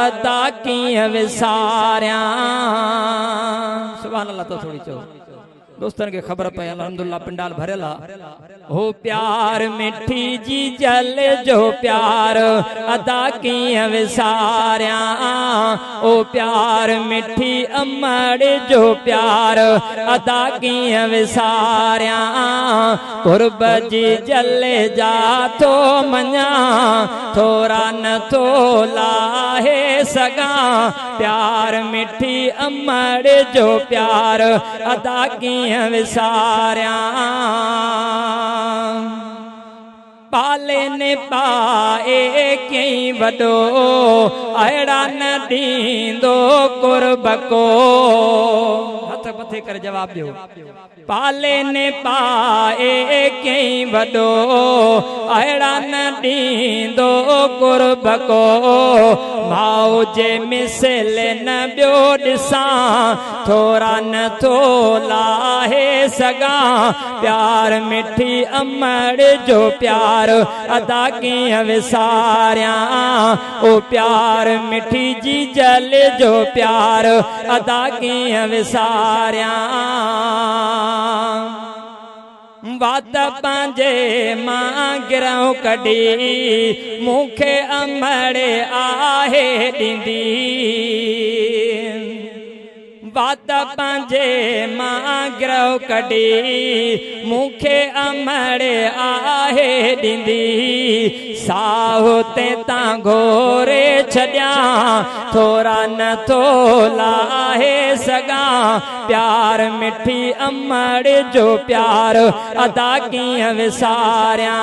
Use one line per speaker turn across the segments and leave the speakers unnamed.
अदा कीअं विसारियां। सुभान अल्लाह। तो थोड़ी चो दोस्तन के खबर पे अल्हम्दुलिल्लाह पिंडाल भरेला। हो प्यार मिठी जी जल जो प्यार अदा कीअं विसारियां। ओ प्यार मिठी अमड़ जो प्यार अदा कीअं विसारियां। कुर्ब जी जल जा थो मञा थोरा न थो लाहे सगां। प्यार मिठी अमड़ जो प्यार अदा कीअं विसारियां। पाले ने पाए कई वडो अड़ा न दींदो कुर्ब को। हथ मथे कर जवाब दियो। पाले ने पाए कई वडो अड़ा न दींदो कुर्ब को। भाऊ जे मिसल न बियो ॾिसां थोरा न थो लाहे सगां। प्यार मिठी अमड़ जो प्यार अदा कीअं विसारियां। ओ प्यार मिठी जी जल जो प्यार अदा कीअं विसारियां। वात पंहिंजे मां गिरऊं कढी मूंखे अमड़ आहे ॾींदी। बात पंहिंजे मां गिरऊं कढी मूंखे अमड़ आहे ॾींदी। साहु ते तां घोरे छॾियां थोरा न थो लाहे सगां। प्यार मिठी अमड़ जो प्यार अदा कीअं विसारियां।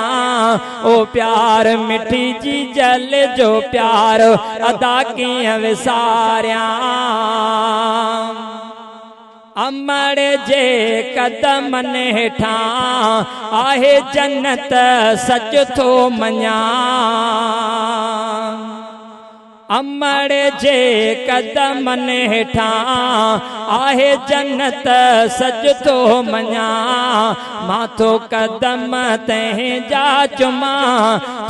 ओ प्यार मिठी जी जल जो प्यार अदा कीअं विसारियां। अमड़ जे कदमन हेठां आहे जन्नत सच थो मञा। अमड़ जे कदमन हेठां आहे जन्नत सच थो मञा। मां थो कदम तंहिं जा चुमा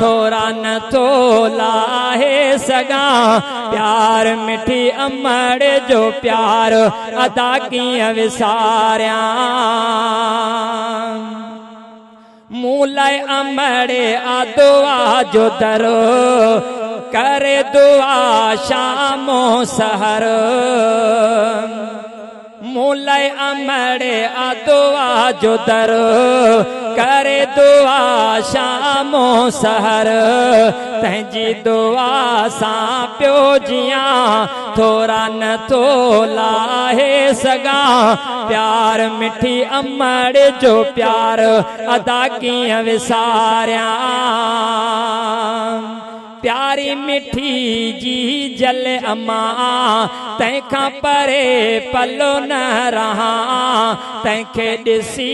थोरा न थो लाहे सगां। प्यार मिठी अमड़ जो प्यार अदा कीअं विसारियां। मूं लाइ अमड़ आ दुआ जो दरो करे दुआ शामो सहर। मूं लाइ अमड़ आ दुआ जो दर करे दुआ शामो सहर। तंहिंजी दुआ सां पियो जियां थोरा न थो लाहे सगां। प्यार मिठी अमड़ जो प्यार अदा कीअं विसारियां। प्यारी मिठी जी जल अम्मा तंहिंखां परे पलो न रहां। तंहिंखे ॾिसी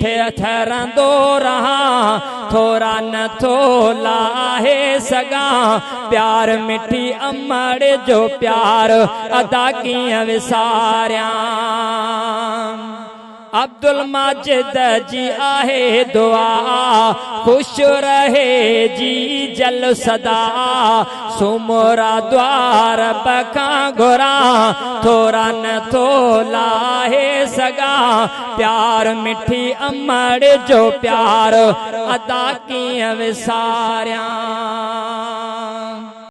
ठरंदो रहां थोरा न थो लाहे सगां। प्यार मिठी अमड़ जो प्यार अदा कीअं विसारियां। अब्दुल माजिद जी आहे दुआ खुश रहे जी जल सदा। सुमरा द्वार बखां घुरा थोरा न थो लाहे सगां। प्यार मिठी अमड़ जो प्यार अदा कीअं विसारियां।